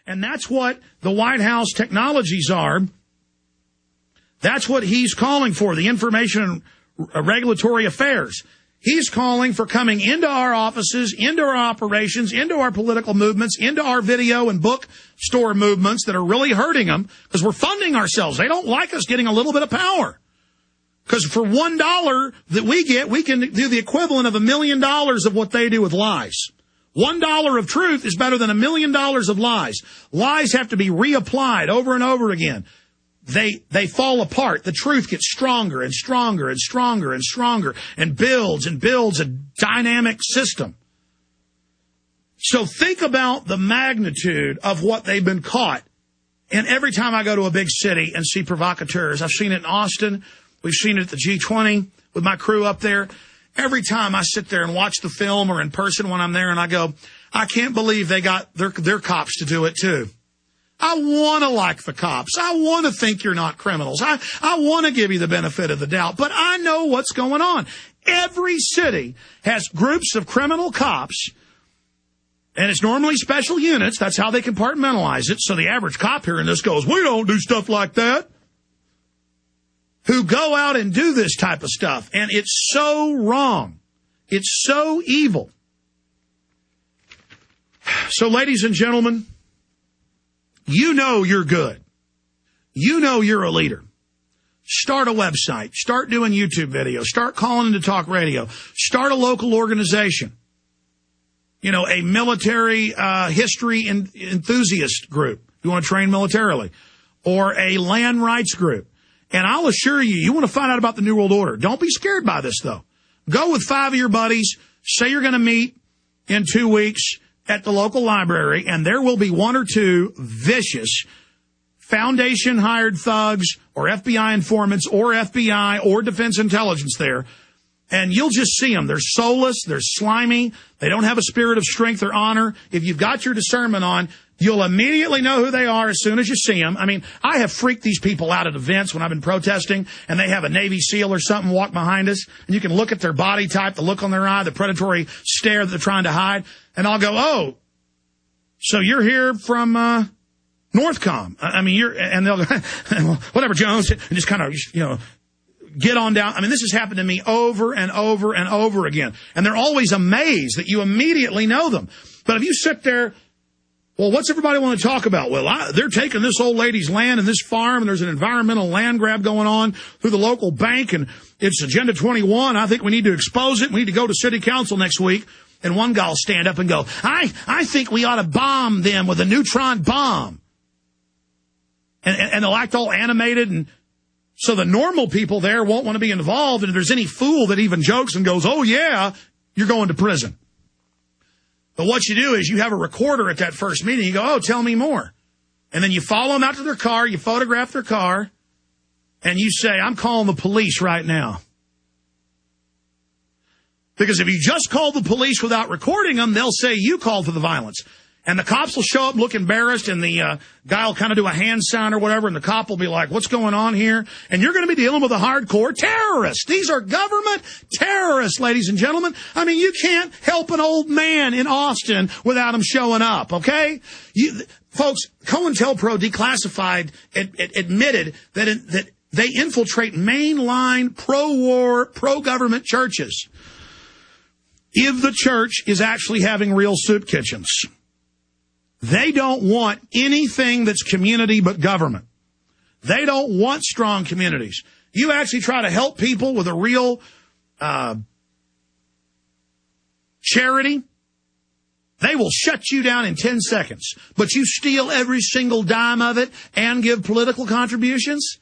And that's what the White House technologies are. That's what he's calling for, the Information Regulatory Affairs. He's calling for coming into our offices, into our operations, into our political movements, into our video and bookstore movements that are really hurting them because we're funding ourselves. They don't like us getting a little bit of power. Because for $1 that we get, we can do the equivalent of $1 million of what they do with lies. $1 of truth is better than $1 million of lies. Lies have to be reapplied over and over again. They fall apart. The truth gets stronger and stronger and stronger and stronger and builds a dynamic system. So think about the magnitude of what they've been caught. And every time I go to a big city and see provocateurs, I've seen it in Austin. We've seen it at the G20 with my crew up there. Every time I sit there and watch the film or in person when I'm there and I go, I can't believe they got their cops to do it too. I want to like the cops. I want to think you're not criminals. I want to give you the benefit of the doubt, but I know what's going on. Every city has groups of criminal cops, and it's normally special units. That's how they compartmentalize it. So the average cop hearing this goes, we don't do stuff like that. Who go out and do this type of stuff. And it's so wrong. It's so evil. So, ladies and gentlemen, you know you're good. You know you're a leader. Start a website. Start doing YouTube videos. Start calling into talk radio. Start a local organization. You know, a military history enthusiast group. You want to train militarily. Or a land rights group. And I'll assure you, you want to find out about the New World Order. Don't be scared by this, though. Go with 5 of your buddies. Say you're going to meet in 2 weeks at the local library, and there will be 1 or 2 vicious Foundation-hired thugs or FBI informants or FBI or Defense Intelligence there. And you'll just see them. They're soulless. They're slimy. They don't have a spirit of strength or honor. If you've got your discernment on, you'll immediately know who they are as soon as you see them. I mean, I have freaked these people out at events when I've been protesting, and they have a Navy SEAL or something walk behind us, and you can look at their body type, the look on their eye, the predatory stare that they're trying to hide, and I'll go, oh, so you're here from Northcom. I mean, and they'll go, whatever, Jones, and just kind of, you know, get on down. I mean, this has happened to me over and over and over again. And they're always amazed that you immediately know them. But if you sit there, well, what's everybody want to talk about? Well, they're taking this old lady's land and this farm, and there's an environmental land grab going on through the local bank, and it's Agenda 21. I think we need to expose it. We need to go to city council next week. And one guy will stand up and go, I think we ought to bomb them with a neutron bomb. And they'll act all animated, and so the normal people there won't want to be involved. And if there's any fool that even jokes and goes, oh, yeah, you're going to prison. But what you do is you have a recorder at that first meeting. You go, oh, tell me more. And then you follow them out to their car. You photograph their car. And you say, I'm calling the police right now. Because if you just call the police without recording them, they'll say you called for the violence. And the cops will show up, look embarrassed, and the guy will kind of do a hand sign or whatever, and the cop will be like, what's going on here? And you're going to be dealing with a hardcore terrorist. These are government terrorists, ladies and gentlemen. I mean, you can't help an old man in Austin without him showing up, okay? Folks, Cointelpro declassified, admitted that they infiltrate mainline pro-war, pro-government churches. If the church is actually having real soup kitchens. They don't want anything that's community but government. They don't want strong communities. You actually try to help people with a real charity, they will shut you down in 10 seconds. But you steal every single dime of it and give political contributions,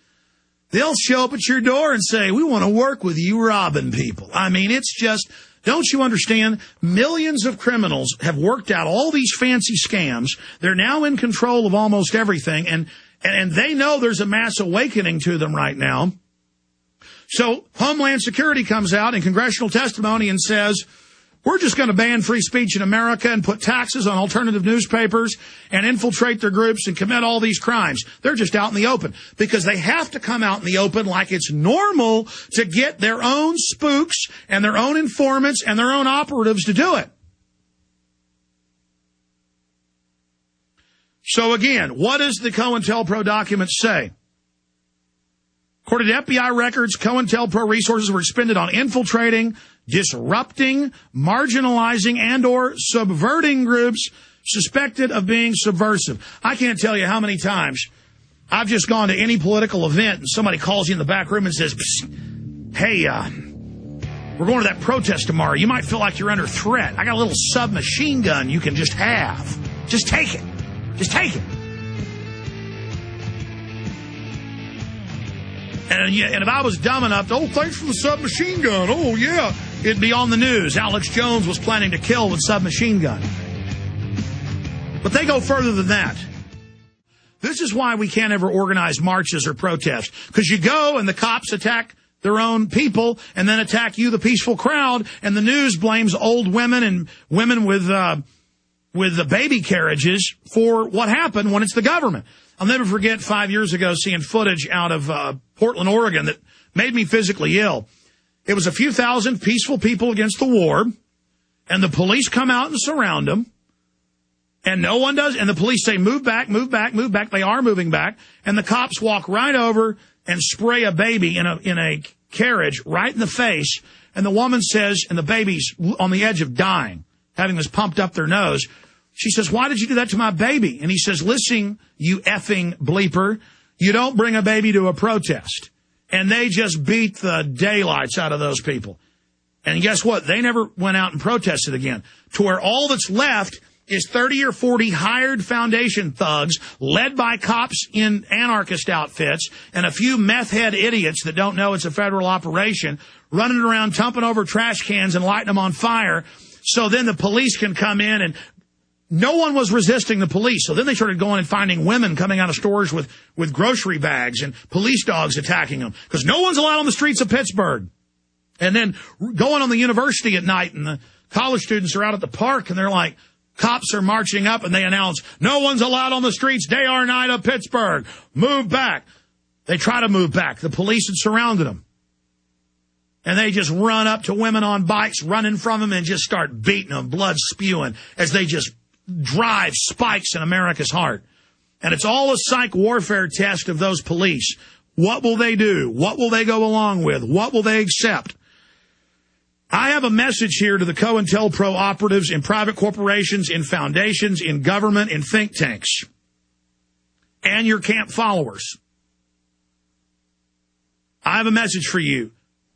they'll show up at your door and say, we want to work with you robbing people. I mean, it's just... Don't you understand? Millions of criminals have worked out all these fancy scams. They're now in control of almost everything, and they know there's a mass awakening to them right now. So Homeland Security comes out in congressional testimony and says, we're just going to ban free speech in America and put taxes on alternative newspapers and infiltrate their groups and commit all these crimes. They're just out in the open because they have to come out in the open like it's normal to get their own spooks and their own informants and their own operatives to do it. So again, what does the Cointelpro document say? According to FBI records, Cointelpro resources were expended on infiltrating, disrupting, marginalizing, and or subverting groups suspected of being subversive. I can't tell you how many times I've just gone to any political event and somebody calls you in the back room and says, hey, we're going to that protest tomorrow. You might feel like you're under threat. I got a little submachine gun you can just have. Just take it. Just take it. And if I was dumb enough to, oh, thanks for the submachine gun. Oh, yeah. It'd be on the news. Alex Jones was planning to kill with submachine gun. But they go further than that. This is why we can't ever organize marches or protests. Because you go and the cops attack their own people and then attack you, the peaceful crowd, and the news blames old women and women with the baby carriages for what happened when it's the government. I'll never forget 5 years ago seeing footage out of Portland, Oregon that made me physically ill. It was a few thousand peaceful people against the war, and the police come out and surround them, and no one does. And the police say, move back, move back, move back. They are moving back, and the cops walk right over and spray a baby in a carriage right in the face, and the woman says, and the baby's on the edge of dying, having this pumped up their nose. She says, why did you do that to my baby? And he says, listen, you effing bleeper, you don't bring a baby to a protest. And they just beat the daylights out of those people. And guess what? They never went out and protested again. To where all that's left is 30 or 40 hired foundation thugs led by cops in anarchist outfits and a few meth head idiots that don't know it's a federal operation running around tumping over trash cans and lighting them on fire. So then the police can come in, and no one was resisting the police. So then they started going and finding women coming out of stores with grocery bags and police dogs attacking them because no one's allowed on the streets of Pittsburgh. And then going on the university at night, and the college students are out at the park, and they're like, cops are marching up, and they announce, no one's allowed on the streets day or night of Pittsburgh. Move back. They try to move back. The police had surrounded them. And they just run up to women on bikes, running from them, and just start beating them, blood spewing, as they just drive spikes in America's heart. And it's all a psych warfare test of those police. What will they do? What will they go along with? What will they accept? I have a message here to the Cointelpro operatives in private corporations, in foundations, in government, in think tanks, and your camp followers. I have a message for you.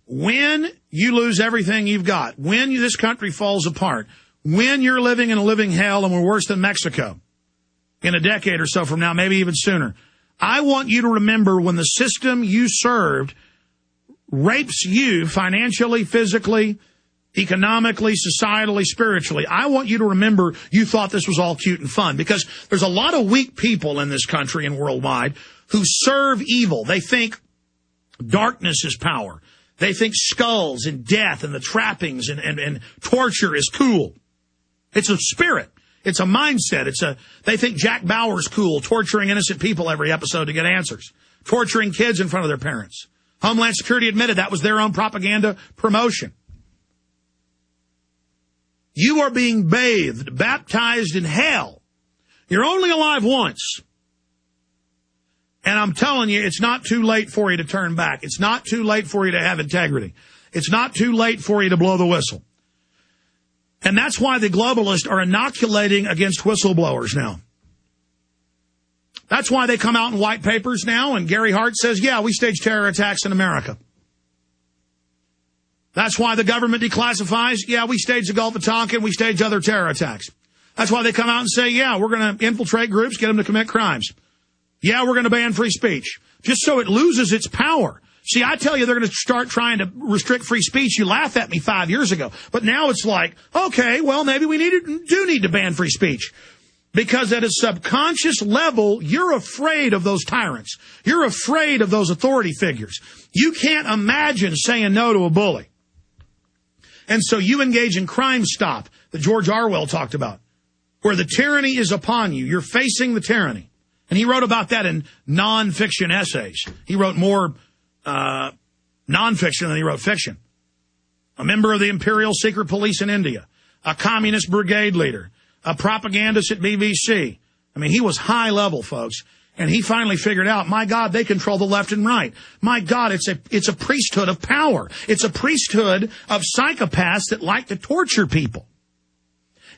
When you lose everything you've got, when this country falls apart, when you're living in a living hell and we're worse than Mexico in a decade or so from now, maybe even sooner, I want you to remember when the system you served rapes you financially, physically, economically, societally, spiritually. I want you to remember you thought this was all cute and fun, because there's a lot of weak people in this country and worldwide who serve evil. They think darkness is power. They think skulls and death and the trappings and torture is cool. It's a spirit. It's a mindset. They think Jack Bauer's cool, torturing innocent people every episode to get answers, torturing kids in front of their parents. Homeland Security admitted that was their own propaganda promotion. You are being bathed, baptized in hell. You're only alive once. And I'm telling you, it's not too late for you to turn back. It's not too late for you to have integrity. It's not too late for you to blow the whistle. And that's why the globalists are inoculating against whistleblowers now. That's why they come out in white papers now, and Gary Hart says, yeah, we staged terror attacks in America. That's why the government declassifies, yeah, we staged the Gulf of Tonkin, we staged other terror attacks. That's why they come out and say, yeah, we're going to infiltrate groups, get them to commit crimes. Yeah, we're going to ban free speech, just so it loses its power. See, I tell you, they're going to start trying to restrict free speech. You laughed at me 5 years ago. But now it's like, okay, well, maybe we do need to ban free speech. Because at a subconscious level, you're afraid of those tyrants. You're afraid of those authority figures. You can't imagine saying no to a bully. And so you engage in Crime Stop that George Orwell talked about, where the tyranny is upon you. You're facing the tyranny. And he wrote about that in nonfiction essays. He wrote more nonfiction than he wrote fiction. A member of the Imperial Secret Police in India, a communist brigade leader, a propagandist at BBC, I mean, he was high level, folks. And he finally figured out, my God, they control the left and right. My God, it's a priesthood of power. It's a priesthood of psychopaths that like to torture people.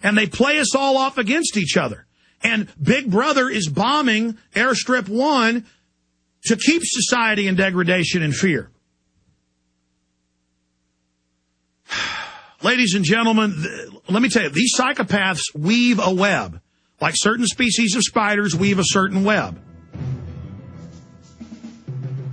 And they play us all off against each other. And Big Brother is bombing Airstrip 1 to keep society in degradation and fear. Ladies and gentlemen, let me tell you, these psychopaths weave a web. Like certain species of spiders weave a certain web.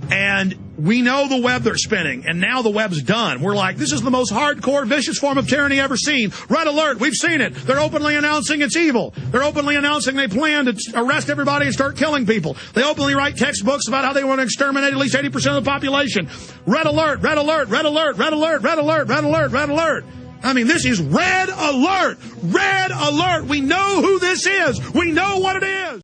And we know the web they're spinning, and now the web's done. We're like, this is the most hardcore, vicious form of tyranny ever seen. Red alert, we've seen it. They're openly announcing it's evil. They're openly announcing they plan to arrest everybody and start killing people. They openly write textbooks about how they want to exterminate at least 80% of the population. Red alert, red alert, red alert, red alert, red alert, red alert, red alert. I mean, this is red alert. Red alert. We know who this is. We know what it is.